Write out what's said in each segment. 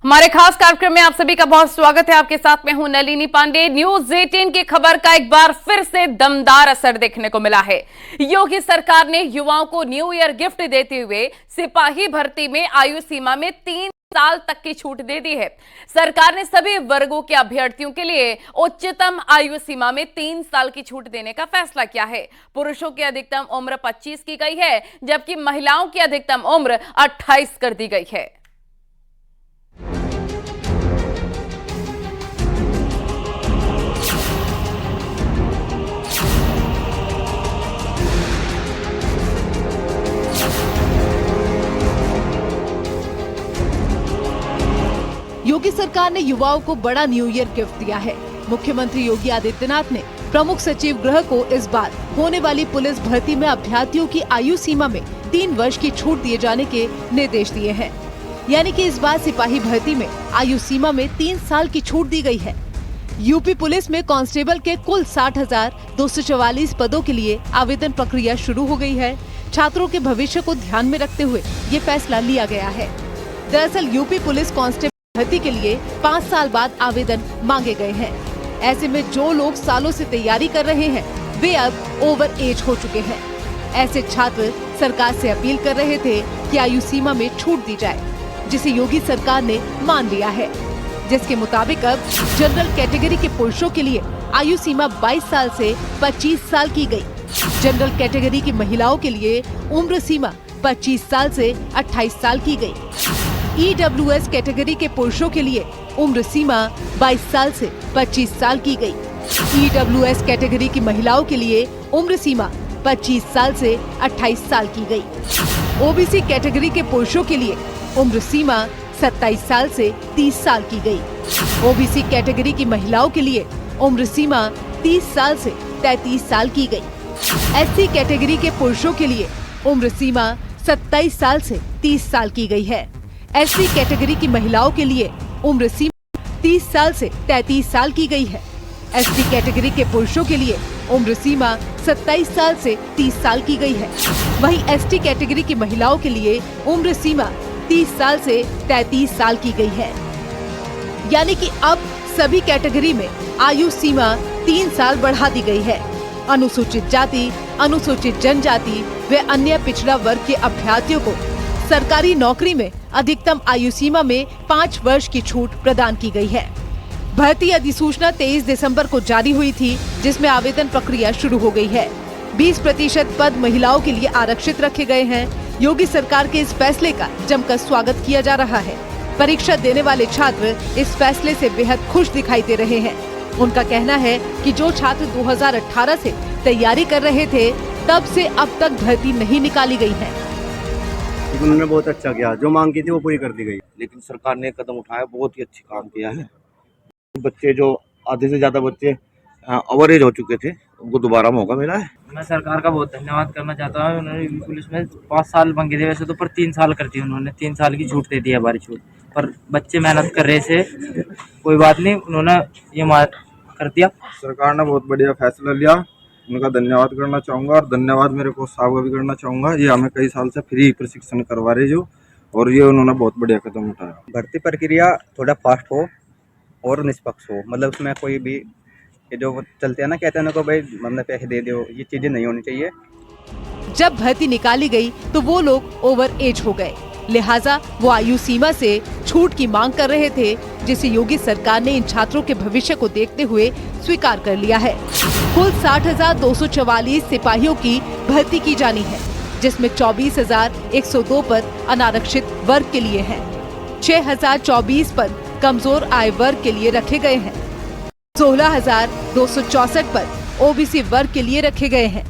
हमारे खास कार्यक्रम में आप सभी का बहुत स्वागत है। आपके साथ मैं हूं नलिनी पांडे। न्यूज 18 की खबर का एक बार फिर से दमदार असर देखने को मिला है। योगी सरकार ने युवाओं को न्यू ईयर गिफ्ट देते हुए सिपाही भर्ती में आयु सीमा में 3 साल तक की छूट दे दी है। सरकार ने सभी वर्गों के अभ्यर्थियों के लिए उच्चतम आयु सीमा में 3 साल की छूट देने का फैसला किया है। पुरुषों की अधिकतम उम्र 25 की गई है, जबकि महिलाओं की अधिकतम उम्र 28 कर दी गई है। योगी सरकार ने युवाओं को बड़ा न्यू ईयर गिफ्ट दिया है। मुख्यमंत्री योगी आदित्यनाथ ने प्रमुख सचिव गृह को इस बार होने वाली पुलिस भर्ती में अभ्यर्थियों की आयु सीमा में 3 वर्ष की छूट दिए जाने के निर्देश दिए हैं। यानी कि इस बार सिपाही भर्ती में आयु सीमा में 3 साल की छूट दी गई है। यूपी पुलिस में कांस्टेबल के कुल 60,244 पदों के लिए आवेदन प्रक्रिया शुरू हो गई है। छात्रों के भविष्य को ध्यान में रखते हुए ये फैसला लिया गया है। दरअसल यूपी पुलिस कांस्टेबल भर्ती के लिए 5 साल बाद आवेदन मांगे गए हैं। ऐसे में जो लोग सालों से तैयारी कर रहे हैं वे अब ओवर एज हो चुके हैं। ऐसे छात्र सरकार से अपील कर रहे थे कि आयु सीमा में छूट दी जाए, जिसे योगी सरकार ने मान लिया है। जिसके मुताबिक अब जनरल कैटेगरी के पुरुषों के लिए आयु सीमा 22 साल से 25 साल की गई। जनरल कैटेगरी की महिलाओं के लिए उम्र सीमा 25 साल से 28 साल की गई। EWS कैटेगरी के पुरुषों के लिए उम्र सीमा 22 साल से 25 साल की गई। EWS कैटेगरी की महिलाओं के लिए उम्र सीमा 25 साल से 28 साल की गई। OBC कैटेगरी के पुरुषों के लिए उम्र सीमा 27 साल से 30 साल की गई। OBC कैटेगरी की महिलाओं के लिए उम्र सीमा 30 साल से 33 साल की गई। SC कैटेगरी के पुरुषों के लिए उम्र सीमा 27 साल से 30 साल की गई है। SC कैटेगरी की महिलाओं के लिए उम्र सीमा 30 साल से 33 साल की गई है। ST कैटेगरी के पुरुषों के लिए उम्र सीमा 27 साल से 30 साल की गई है। वहीं ST कैटेगरी की महिलाओं के लिए उम्र सीमा 30 साल से 33 साल की गई है। यानी कि अब सभी कैटेगरी में आयु सीमा 3 साल बढ़ा दी गई है। अनुसूचित जाति, अनुसूचित जनजाति व अन्य पिछड़ा वर्ग के अभ्यर्थियों को सरकारी नौकरी में अधिकतम आयु सीमा में 5 वर्ष की छूट प्रदान की गई है। भर्ती अधिसूचना 23 दिसंबर को जारी हुई थी, जिसमें आवेदन प्रक्रिया शुरू हो गई है। 20% पद महिलाओं के लिए आरक्षित रखे गए हैं। योगी सरकार के इस फैसले का जमकर स्वागत किया जा रहा है। परीक्षा देने वाले छात्र इस फैसले से बेहद खुश दिखाई दे रहे हैं। उनका कहना है कि जो छात्र 2018 से तैयारी कर रहे थे, तब से अब तक भर्ती नहीं निकाली गई है। उन्होंने बहुत अच्छा किया, जो मांग की थी वो पूरी कर दी गई। लेकिन सरकार ने कदम उठाया, बहुत ही अच्छी काम किया है। बच्चे जो आधे से ज्यादा बच्चे ओवरेज हो चुके थे, उनको दोबारा मौका मिला है। मैं सरकार का बहुत धन्यवाद करना चाहता हूँ। उन्होंने पुलिस में 5 साल मांगे थे वैसे तो, पर 3 साल कर दी उन्होंने। 3 साल की छूट दे दी है, हमारी छूट। पर बच्चे मेहनत कर रहे थे, कोई बात नहीं, उन्होंने ये कर दिया। सरकार ने बहुत बढ़िया फैसला लिया, उनका धन्यवाद करना चाहूँगा। और धन्यवाद मेरे को साहब का भी करना चाहूँगा। ये हमें कई साल से फ्री प्रशिक्षण करवा रहे जो, और ये उन्होंने बहुत बढ़िया कदम उठाया। भर्ती प्रक्रिया थोड़ा फास्ट हो और निष्पक्ष हो, मतलब उसमें कोई भी ये जो चलते हैं ना, कहते हैं ना को भाई हमने पैसे दे दो, ये चीजें नहीं होनी चाहिए। जब भर्ती निकाली गई तो वो लोग ओवर एज हो गए, लिहाजा वो आयु सीमा से छूट की मांग कर रहे थे, जिसे योगी सरकार ने इन छात्रों के भविष्य को देखते हुए स्वीकार कर लिया है। कुल 60,244 सिपाहियों की भर्ती की जानी है, जिसमें 24,102 पद अनारक्षित वर्ग के लिए हैं। 6,024 पद कमजोर आय वर्ग के लिए रखे गए हैं। 16,264 पद OBC वर्ग के लिए रखे गए हैं।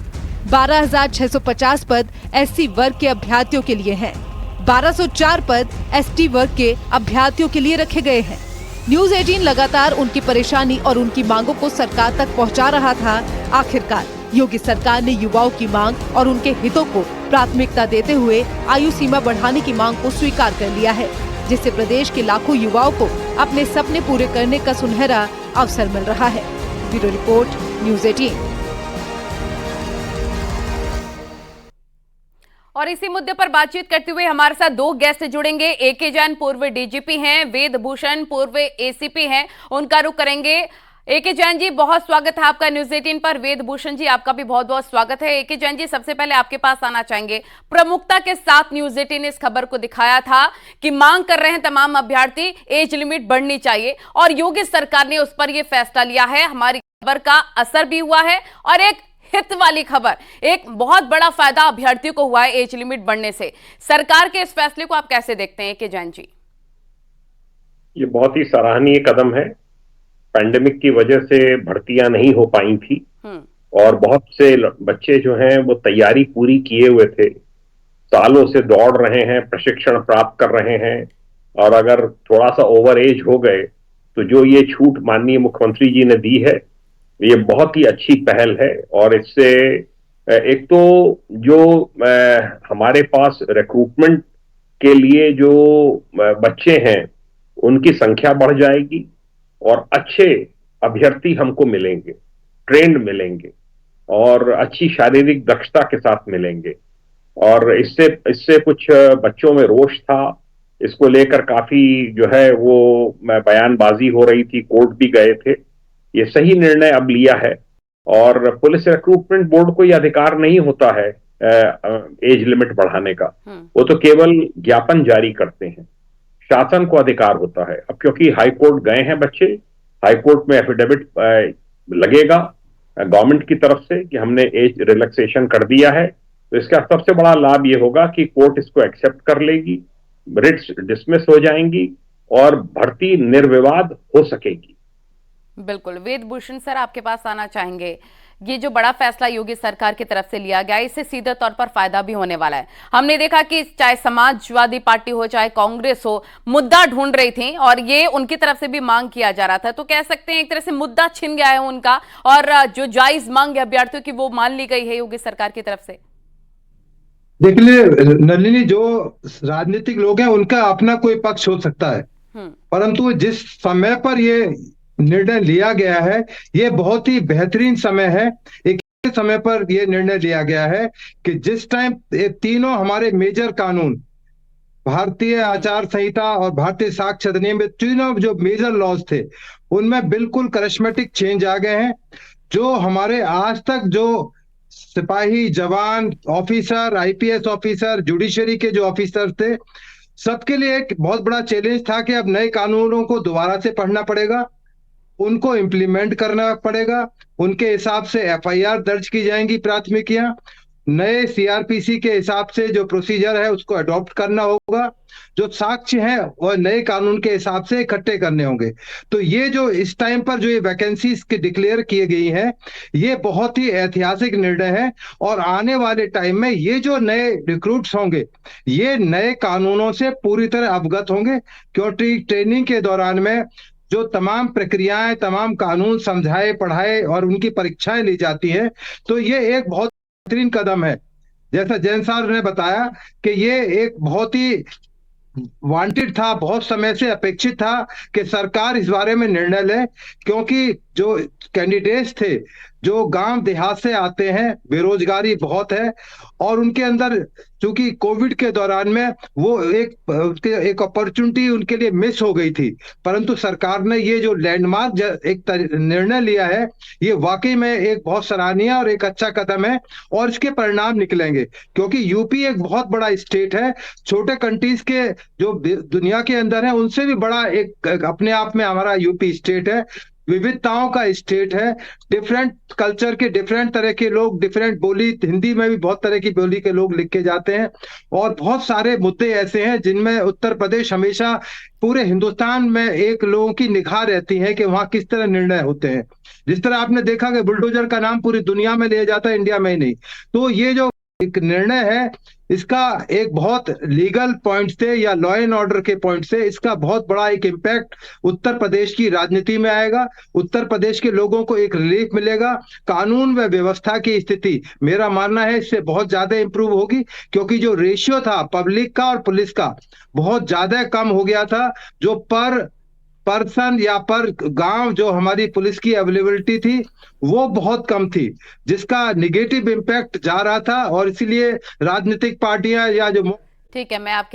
12,650 पद SC वर्ग के अभ्यर्थियों के लिए हैं। 1,204 पद ST वर्ग के अभ्यर्थियों के लिए रखे गए हैं। न्यूज 18 लगातार उनकी परेशानी और उनकी मांगों को सरकार तक पहुंचा रहा था। आखिरकार योगी सरकार ने युवाओं की मांग और उनके हितों को प्राथमिकता देते हुए आयु सीमा बढ़ाने की मांग को स्वीकार कर लिया है, जिससे प्रदेश के लाखों युवाओं को अपने सपने पूरे करने का सुनहरा अवसर मिल रहा है। Bureau report, news 18। और इसी मुद्दे पर बातचीत करते हुए हमारे साथ दो गेस्ट जुड़ेंगे। एके जैन पूर्व डीजीपी हैं, वेद भूषण पूर्व एसीपी हैं, उनका रुख करेंगे। एके जैन जी, बहुत स्वागत है आपका न्यूज़ 18 पर। वेद भूषण जी, आपका भी बहुत बहुत स्वागत है। एके जैन जी, सबसे पहले आपके पास आना चाहेंगे। प्रमुखता के साथ न्यूज़ 18 ने इस खबर को दिखाया था कि मांग कर रहे हैं तमाम अभ्यर्थी एज लिमिट बढ़नी चाहिए और योगी सरकार ने उस पर यह फैसला लिया है। हमारी खबर का असर भी हुआ है और एक हित वाली खबर, एक बहुत बड़ा फायदा अभ्यर्थियों को हुआ है एज लिमिट बढ़ने से। सरकार के इस फैसले को आप कैसे देखते हैं के जैन जी? ये बहुत ही सराहनीय कदम है। पैंडेमिक की वजह से भर्तियां नहीं हो पाई थी और बहुत से बच्चे जो हैं वो तैयारी पूरी किए हुए थे, सालों से दौड़ रहे हैं, प्रशिक्षण प्राप्त कर रहे हैं और अगर थोड़ा सा ओवर एज हो गए तो जो ये छूट माननीय मुख्यमंत्री जी ने दी है, ये बहुत ही अच्छी पहल है। और इससे एक तो जो हमारे पास रिक्रूटमेंट के लिए जो बच्चे हैं उनकी संख्या बढ़ जाएगी और अच्छे अभ्यर्थी हमको मिलेंगे, ट्रेंड मिलेंगे और अच्छी शारीरिक दक्षता के साथ मिलेंगे। और इससे कुछ बच्चों में रोष था, इसको लेकर काफी जो है वो बयानबाजी हो रही थी, कोर्ट भी गए थे। ये सही निर्णय अब लिया है और पुलिस रिक्रूटमेंट बोर्ड को यह अधिकार नहीं होता है एज लिमिट बढ़ाने का, वो तो केवल ज्ञापन जारी करते हैं। शासन को अधिकार होता है। अब क्योंकि हाई कोर्ट गए हैं बच्चे, हाई कोर्ट में एफिडेविट लगेगा गवर्नमेंट की तरफ से कि हमने एज रिलैक्सेशन कर दिया है, तो इसका सबसे बड़ा लाभ ये होगा कि कोर्ट इसको एक्सेप्ट कर लेगी, रिट्स डिसमिस हो जाएंगी और भर्ती निर्विवाद हो सकेगी। बिल्कुल। वेद भूषण सर, आपके पास आना चाहेंगे। ये जो बड़ा फैसला योगी सरकार की तरफ से लिया गया, इससे सीधे तौर पर फायदा भी होने वाला है। हमने देखा कि चाहे समाजवादी पार्टी हो चाहे कांग्रेस हो, मुद्दा ढूंढ रही थी और ये उनकी तरफ से भी मांग किया जा रहा था। तो कह सकते हैं एक तरह से मुद्दा छिन गया है उनका और जो जायज मांग है अभ्यर्थियों की वो मान ली गई है योगी सरकार की तरफ से। देखिए नलिनी, जो राजनीतिक लोग हैं उनका अपना कोई पक्ष हो सकता है, परंतु जिस समय पर ये निर्णय लिया गया है ये बहुत ही बेहतरीन समय है। एक समय पर यह निर्णय लिया गया है कि जिस टाइम तीनों हमारे मेजर कानून, भारतीय आचार संहिता और भारतीय साक्ष्य अधिनियम में तीनों जो मेजर लॉज थे उनमें बिल्कुल करिश्मेटिक चेंज आ गए हैं। जो हमारे आज तक जो सिपाही, जवान, ऑफिसर, आईपीएस ऑफिसर, जुडिशरी के जो ऑफिसर थे, सबके लिए एक बहुत बड़ा चैलेंज था कि अब नए कानूनों को दोबारा से पढ़ना पड़ेगा, उनको इम्प्लीमेंट करना पड़ेगा, उनके हिसाब से एफआईआर दर्ज की जाएंगी, प्राथमिकियां, नए सीआरपीसी के हिसाब से जो प्रोसीजर है उसको अडॉप्ट करना होगा, जो साक्ष्य हैं और नए कानून के हिसाब से इकट्ठे करने होंगे। तो ये जो इस टाइम पर जो ये वैकेंसीज के डिक्लेयर किए गई हैं, ये बहुत ही ऐतिहासिक निर्णय है और आने वाले टाइम में ये जो नए रिक्रूट्स होंगे ये नए कानूनों से पूरी तरह अवगत होंगे, क्योंकि ट्रेनिंग के दौरान में जो तमाम प्रक्रियाएं, तमाम कानून समझाए पढ़ाए और उनकी परीक्षाएं ली जाती हैं, तो ये एक बहुत बेहतरीन कदम है। जैसा जैन साहब ने बताया कि ये एक बहुत ही वांटेड था, बहुत समय से अपेक्षित था कि सरकार इस बारे में निर्णय ले, क्योंकि जो कैंडिडेट्स थे जो गांव देहात से आते हैं, बेरोजगारी बहुत है और उनके अंदर चूंकि कोविड के दौरान में वो एक अपॉर्चुनिटी उनके लिए मिस हो गई थी, परंतु सरकार ने ये जो लैंडमार्क एक निर्णय लिया है ये वाकई में एक बहुत सराहनीय और एक अच्छा कदम है और इसके परिणाम निकलेंगे, क्योंकि यूपी एक बहुत बड़ा स्टेट है। छोटे कंट्रीज के जो दुनिया के अंदर है उनसे भी बड़ा एक अपने आप में हमारा यूपी स्टेट है, विविधताओं का स्टेट है, डिफरेंट कल्चर के डिफरेंट तरह के लोग, डिफरेंट बोली, हिंदी में भी बहुत तरह की बोली के लोग लिख के जाते हैं और बहुत सारे मुद्दे ऐसे हैं जिनमें उत्तर प्रदेश हमेशा पूरे हिंदुस्तान में एक लोगों की निगाह रहती है कि वहां किस तरह निर्णय होते हैं। जिस तरह आपने देखा कि बुलडोजर का नाम पूरी दुनिया में लिया जाता है, इंडिया में ही नहीं। तो ये जो एक निर्णय है इसका एक बहुत लीगल पॉइंट से या लॉ एंड ऑर्डर के पॉइंट से इसका बहुत बड़ा एक इम्पैक्ट उत्तर प्रदेश की राजनीति में आएगा। उत्तर प्रदेश के लोगों को एक रिलीफ मिलेगा। कानून व व्यवस्था की स्थिति मेरा मानना है इससे बहुत ज्यादा इंप्रूव होगी, क्योंकि जो रेशियो था पब्लिक का और पुलिस का बहुत ज्यादा कम हो गया था। जो पर पर्सन या पर गांव जो हमारी पुलिस की अवेलेबिलिटी थी वो बहुत कम थी, जिसका निगेटिव इम्पैक्ट जा रहा था। और इसीलिए राजनीतिक पार्टियां या जो ठीक है, मैं आपके